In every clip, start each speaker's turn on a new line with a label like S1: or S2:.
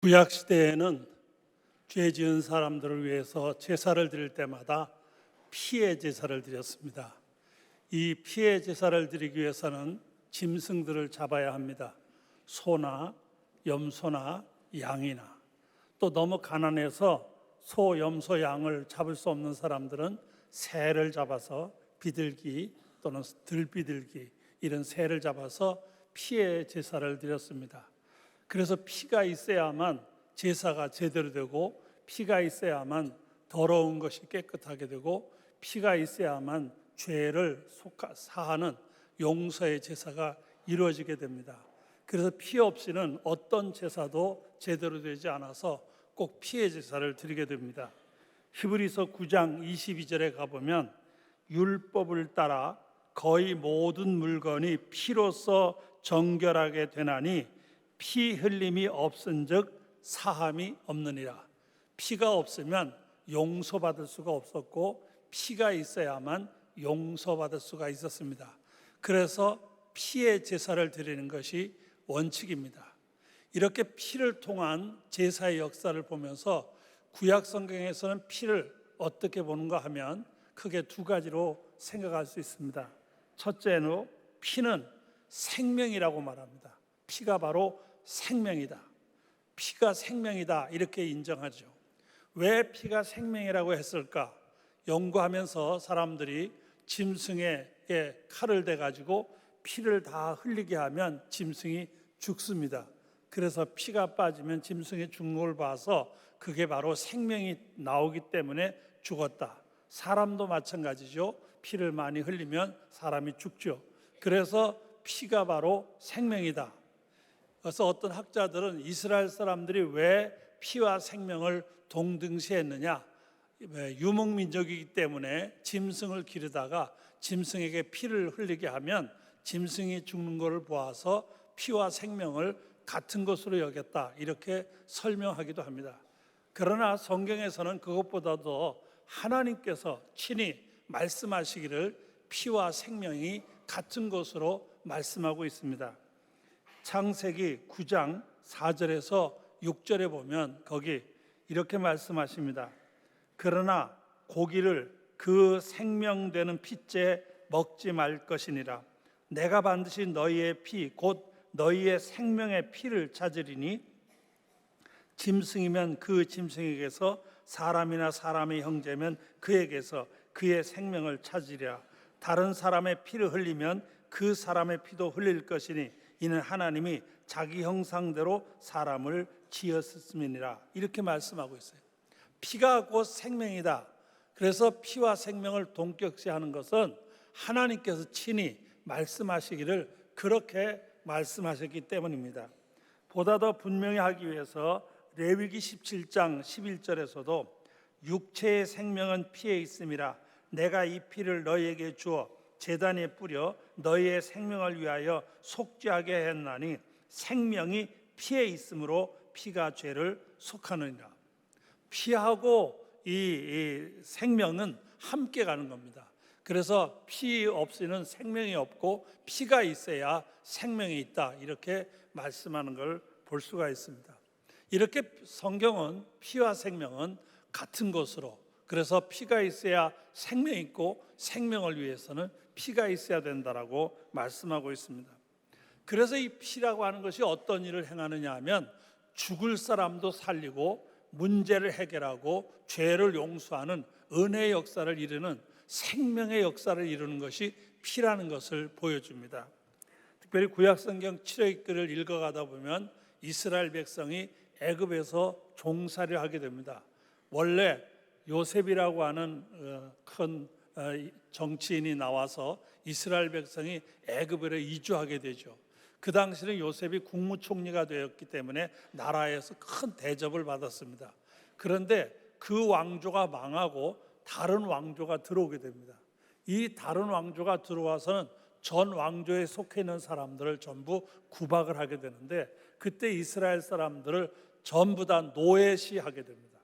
S1: 구약 시대에는 죄 지은 사람들을 위해서 제사를 드릴 때마다 피의 제사를 드렸습니다. 이 피의 제사를 드리기 위해서는 짐승들을 잡아야 합니다. 소나 염소나 양이나, 또 너무 가난해서 소, 염소, 양을 잡을 수 없는 사람들은 새를 잡아서 비둘기 또는 들비둘기, 이런 새를 잡아서 피의 제사를 드렸습니다. 그래서 피가 있어야만 제사가 제대로 되고, 피가 있어야만 더러운 것이 깨끗하게 되고, 피가 있어야만 죄를 사하는 용서의 제사가 이루어지게 됩니다. 그래서 피 없이는 어떤 제사도 제대로 되지 않아서 꼭 피의 제사를 드리게 됩니다. 히브리서 9장 22절에 가보면 율법을 따라 거의 모든 물건이 피로써 정결하게 되나니 피 흘림이 없은즉 사함이 없느니라. 피가 없으면 용서받을 수가 없었고, 피가 있어야만 용서받을 수가 있었습니다. 그래서 피의 제사를 드리는 것이 원칙입니다. 이렇게 피를 통한 제사의 역사를 보면서 구약 성경에서는 피를 어떻게 보는가 하면 크게 두 가지로 생각할 수 있습니다. 첫째는 피는 생명이라고 말합니다. 피가 바로 생명이다. 피가 생명이다, 이렇게 인정하죠. 왜 피가 생명이라고 했을까? 연구하면서 사람들이 짐승에게 칼을 대가지고 피를 다 흘리게 하면 짐승이 죽습니다. 그래서 피가 빠지면 짐승이 죽는 걸 봐서 그게 바로 생명이 나오기 때문에 죽었다. 사람도 마찬가지죠. 피를 많이 흘리면 사람이 죽죠. 그래서 피가 바로 생명이다. 그래서 어떤 학자들은 이스라엘 사람들이 왜 피와 생명을 동등시했느냐, 유목민족이기 때문에 짐승을 기르다가 짐승에게 피를 흘리게 하면 짐승이 죽는 것을 보아서 피와 생명을 같은 것으로 여겼다, 이렇게 설명하기도 합니다. 그러나 성경에서는 그것보다도 하나님께서 친히 말씀하시기를 피와 생명이 같은 것으로 말씀하고 있습니다. 창세기 9장 4절에서 6절에 보면 거기 이렇게 말씀하십니다. 그러나 고기를 그 생명되는 피째 먹지 말 것이니라. 내가 반드시 너희의 피 곧 너희의 생명의 피를 찾으리니 짐승이면 그 짐승에게서, 사람이나 사람의 형제면 그에게서 그의 생명을 찾으리라. 다른 사람의 피를 흘리면 그 사람의 피도 흘릴 것이니 이는 하나님이 자기 형상대로 사람을 지었음이니라. 이렇게 말씀하고 있어요. 피가 곧 생명이다. 그래서 피와 생명을 동격시하는 것은 하나님께서 친히 말씀하시기를 그렇게 말씀하셨기 때문입니다. 보다 더 분명히 하기 위해서 레위기 17장 11절에서도 육체의 생명은 피에 있음이라. 내가 이 피를 너희에게 주어 제단에 뿌려 너희의 생명을 위하여 속죄하게 했나니 생명이 피에 있으므로 피가 죄를 속하느니라. 피하고 이 생명은 함께 가는 겁니다. 그래서 피 없이는 생명이 없고 피가 있어야 생명이 있다, 이렇게 말씀하는 걸 볼 수가 있습니다. 이렇게 성경은 피와 생명은 같은 것으로, 그래서 피가 있어야 생명이 있고 생명을 위해서는 피가 있어야 된다라고 말씀하고 있습니다. 그래서 이 피라고 하는 것이 어떤 일을 행하느냐 하면 죽을 사람도 살리고 문제를 해결하고 죄를 용서하는 은혜의 역사를 이루는, 생명의 역사를 이루는 것이 피라는 것을 보여줍니다. 특별히 구약성경 출애굽기를 읽어가다 보면 이스라엘 백성이 애굽에서 종살이를 하게 됩니다. 원래 요셉이라고 하는 큰 정치인이 나와서 이스라엘 백성이 애굽으로 이주하게 되죠. 그 당시는 요셉이 국무총리가 되었기 때문에 나라에서 큰 대접을 받았습니다. 그런데 그 왕조가 망하고 다른 왕조가 들어오게 됩니다. 이 다른 왕조가 들어와서는 전 왕조에 속해 있는 사람들을 전부 구박을 하게 되는데, 그때 이스라엘 사람들을 전부 다 노예시하게 됩니다.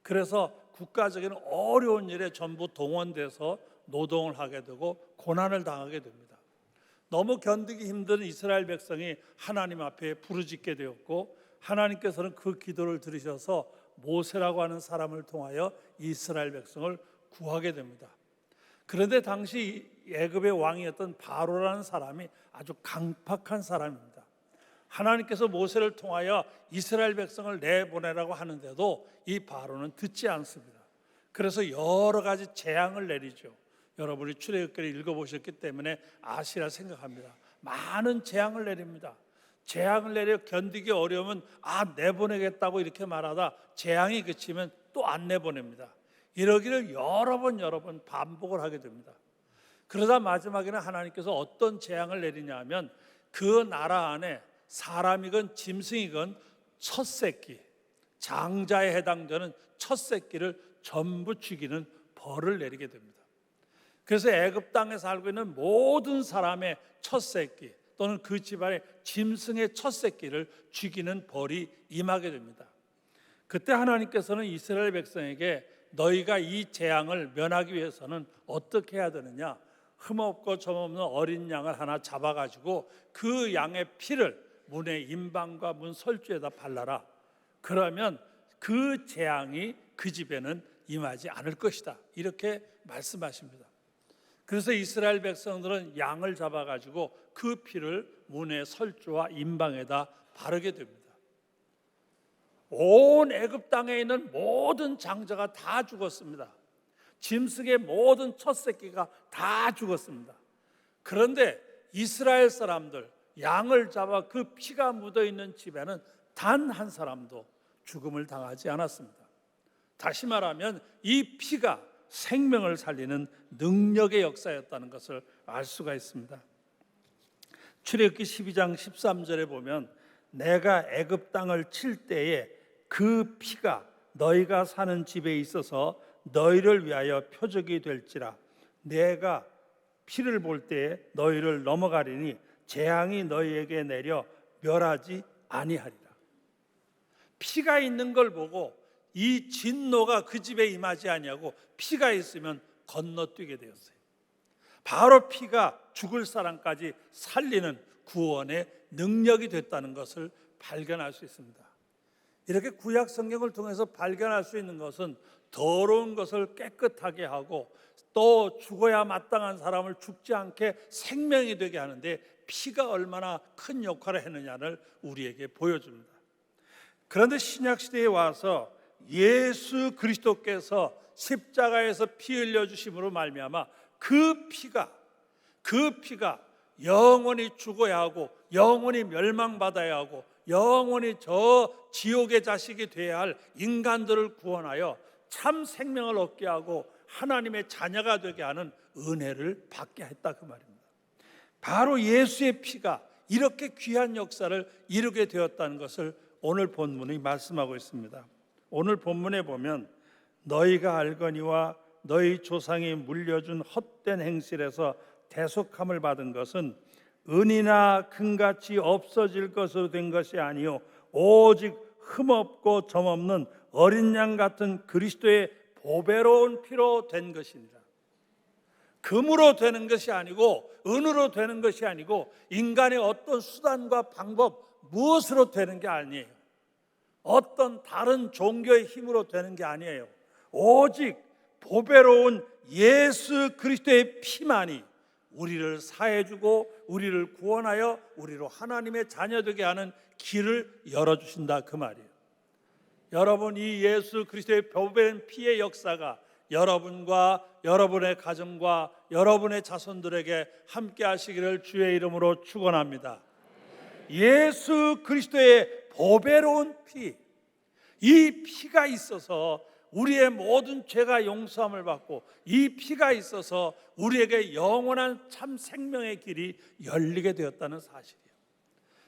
S1: 그래서 국가적인 어려운 일에 전부 동원돼서 노동을 하게 되고 고난을 당하게 됩니다. 너무 견디기 힘든 이스라엘 백성이 하나님 앞에 부르짖게 되었고, 하나님께서는 그 기도를 들으셔서 모세라고 하는 사람을 통하여 이스라엘 백성을 구하게 됩니다. 그런데 당시 애굽의 왕이었던 바로라는 사람이 아주 강팍한 사람입니다. 하나님께서 모세를 통하여 이스라엘 백성을 내보내라고 하는데도 이 바로는 듣지 않습니다. 그래서 여러 가지 재앙을 내리죠. 여러분이 출애굽기를 읽어보셨기 때문에 아시라 생각합니다. 많은 재앙을 내립니다. 재앙을 내려 견디기 어려우면 내보내겠다고 이렇게 말하다 재앙이 그치면 또 안 내보냅니다. 이러기를 여러 번 반복을 하게 됩니다. 그러다 마지막에는 하나님께서 어떤 재앙을 내리냐면 그 나라 안에 사람이건 짐승이건 첫 새끼, 장자에 해당되는 첫 새끼를 전부 죽이는 벌을 내리게 됩니다. 그래서 애굽 땅에 살고 있는 모든 사람의 첫 새끼 또는 그 집안의 짐승의 첫 새끼를 죽이는 벌이 임하게 됩니다. 그때 하나님께서는 이스라엘 백성에게 너희가 이 재앙을 면하기 위해서는 어떻게 해야 되느냐? 흠없고 점없는 어린 양을 하나 잡아가지고 그 양의 피를 문의 임방과 문 설주에다 발라라. 그러면 그 재앙이 그 집에는 임하지 않을 것이다. 이렇게 말씀하십니다. 그래서 이스라엘 백성들은 양을 잡아가지고 그 피를 문의 설주와 임방에다 바르게 됩니다. 온 애굽 땅에 있는 모든 장자가 다 죽었습니다. 짐승의 모든 첫 새끼가 다 죽었습니다. 그런데 이스라엘 사람들 양을 잡아 그 피가 묻어 있는 집에는 단 한 사람도 죽음을 당하지 않았습니다. 다시 말하면 이 피가 생명을 살리는 능력의 역사였다는 것을 알 수가 있습니다. 출애굽기 12장 13절에 보면 내가 애굽 땅을 칠 때에 그 피가 너희가 사는 집에 있어서 너희를 위하여 표적이 될지라 내가 피를 볼 때에 너희를 넘어가리니 재앙이 너희에게 내려 멸하지 아니하리라. 피가 있는 걸 보고 이 진노가 그 집에 임하지 아니하고 피가 있으면 건너뛰게 되었어요. 바로 피가 죽을 사람까지 살리는 구원의 능력이 됐다는 것을 발견할 수 있습니다. 이렇게 구약 성경을 통해서 발견할 수 있는 것은 더러운 것을 깨끗하게 하고 또 죽어야 마땅한 사람을 죽지 않게 생명이 되게 하는데 피가 얼마나 큰 역할을 했느냐를 우리에게 보여줍니다. 그런데 신약시대에 와서 예수 그리스도께서 십자가에서 피 흘려주심으로 말미암아 그 피가 영원히 죽어야 하고 영원히 멸망받아야 하고 영원히 저 지옥의 자식이 되어야 할 인간들을 구원하여 참 생명을 얻게 하고 하나님의 자녀가 되게 하는 은혜를 받게 했다 그 말입니다. 바로 예수의 피가 이렇게 귀한 역사를 이루게 되었다는 것을 오늘 본문이 말씀하고 있습니다. 오늘 본문에 보면 너희가 알거니와 너희 조상이 물려준 헛된 행실에서 대속함을 받은 것은 은이나 금같이 없어질 것으로 된 것이 아니요 오직 흠없고 점없는 어린 양 같은 그리스도의 보배로운 피로 된 것입니다. 금으로 되는 것이 아니고 은으로 되는 것이 아니고 인간의 어떤 수단과 방법 무엇으로 되는 게 아니에요. 어떤 다른 종교의 힘으로 되는 게 아니에요. 오직 보배로운 예수 그리스도의 피만이 우리를 사해주고 우리를 구원하여 우리로 하나님의 자녀되게 하는 길을 열어주신다 그 말이에요. 여러분, 이 예수 그리스도의 보배로운 피의 역사가 여러분과 여러분의 가정과 여러분의 자손들에게 함께 하시기를 주의 이름으로 축원합니다. 예수 그리스도의 보배로운 피, 이 피가 있어서 우리의 모든 죄가 용서함을 받고 이 피가 있어서 우리에게 영원한 참 생명의 길이 열리게 되었다는 사실이에요.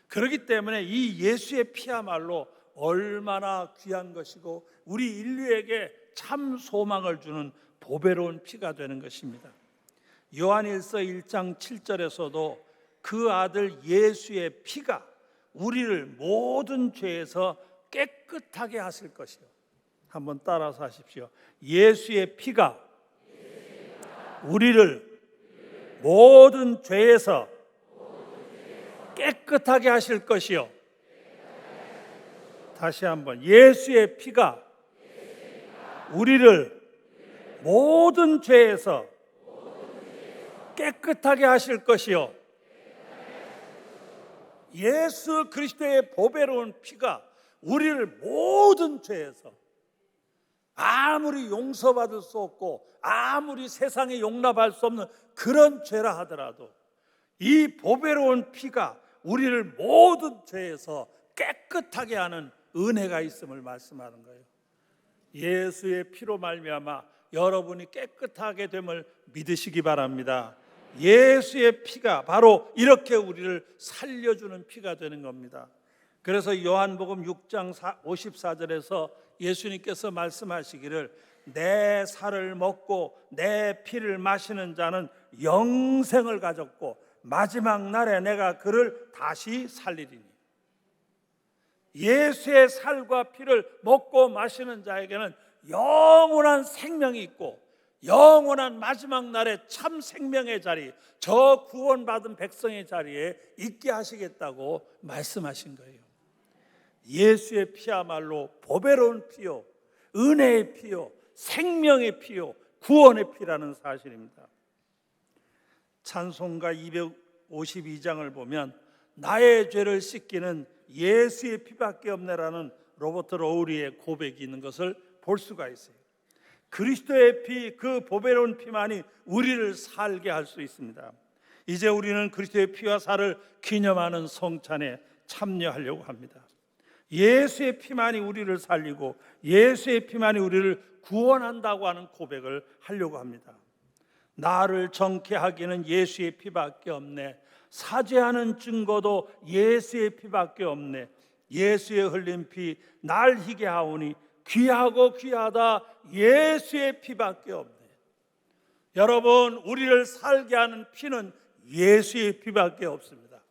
S1: 그렇기 때문에 이 예수의 피야말로 얼마나 귀한 것이고 우리 인류에게 참 소망을 주는 보배로운 피가 되는 것입니다. 요한일서 1장 7절에서도 그 아들 예수의 피가 우리를 모든 죄에서 깨끗하게 하실 것이요. 한번 따라서 하십시오. 예수의 피가 우리를 모든 죄에서 깨끗하게 하실 것이요 다시 한번, 예수의 피가 우리를 모든 죄에서 깨끗하게 하실 것이요, 예수 그리스도의 보배로운 피가 우리를 모든 죄에서, 아무리 용서받을 수 없고 아무리 세상에 용납할 수 없는 그런 죄라 하더라도 이 보배로운 피가 우리를 모든 죄에서 깨끗하게 하는 은혜가 있음을 말씀하는 거예요. 예수의 피로 말미암아 여러분이 깨끗하게 됨을 믿으시기 바랍니다. 예수의 피가 바로 이렇게 우리를 살려주는 피가 되는 겁니다. 그래서 요한복음 6장 54절에서 예수님께서 말씀하시기를, 내 살을 먹고 내 피를 마시는 자는 영생을 가졌고 마지막 날에 내가 그를 다시 살리리니. 예수의 살과 피를 먹고 마시는 자에게는 영원한 생명이 있고 영원한 마지막 날에 참 생명의 자리, 저 구원받은 백성의 자리에 있게 하시겠다고 말씀하신 거예요. 예수의 피야말로 보배로운 피요, 은혜의 피요, 생명의 피요, 구원의 피라는 사실입니다. 찬송가 252장을 보면 나의 죄를 씻기는 예수의 피밖에 없네라는 로버트 로우리의 고백이 있는 것을 볼 수가 있어요. 그리스도의 피, 그 보배로운 피만이 우리를 살게 할 수 있습니다. 이제 우리는 그리스도의 피와 살을 기념하는 성찬에 참여하려고 합니다. 예수의 피만이 우리를 살리고 예수의 피만이 우리를 구원한다고 하는 고백을 하려고 합니다. 나를 정케 하기는 예수의 피밖에 없네. 사죄하는 증거도 예수의 피밖에 없네. 예수의 흘린 피 날 희게 하오니 귀하고 귀하다 예수의 피밖에 없네. 여러분, 우리를 살게 하는 피는 예수의 피밖에 없습니다.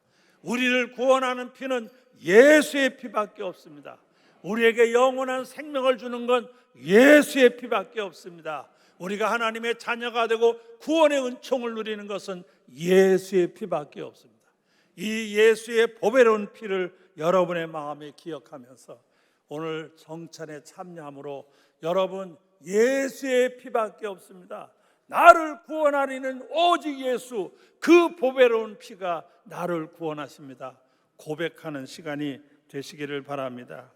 S1: 우리를 구원하는 피는 예수의 피밖에 없습니다. 우리에게 영원한 생명을 주는 건 예수의 피밖에 없습니다. 우리가 하나님의 자녀가 되고 구원의 은총을 누리는 것은 예수의 피밖에 없습니다. 이 예수의 보배로운 피를 여러분의 마음에 기억하면서 오늘 성찬에 참여함으로 여러분, 예수의 피밖에 없습니다. 나를 구원하리는 오직 예수, 그 보배로운 피가 나를 구원하십니다. 고백하는 시간이 되시기를 바랍니다.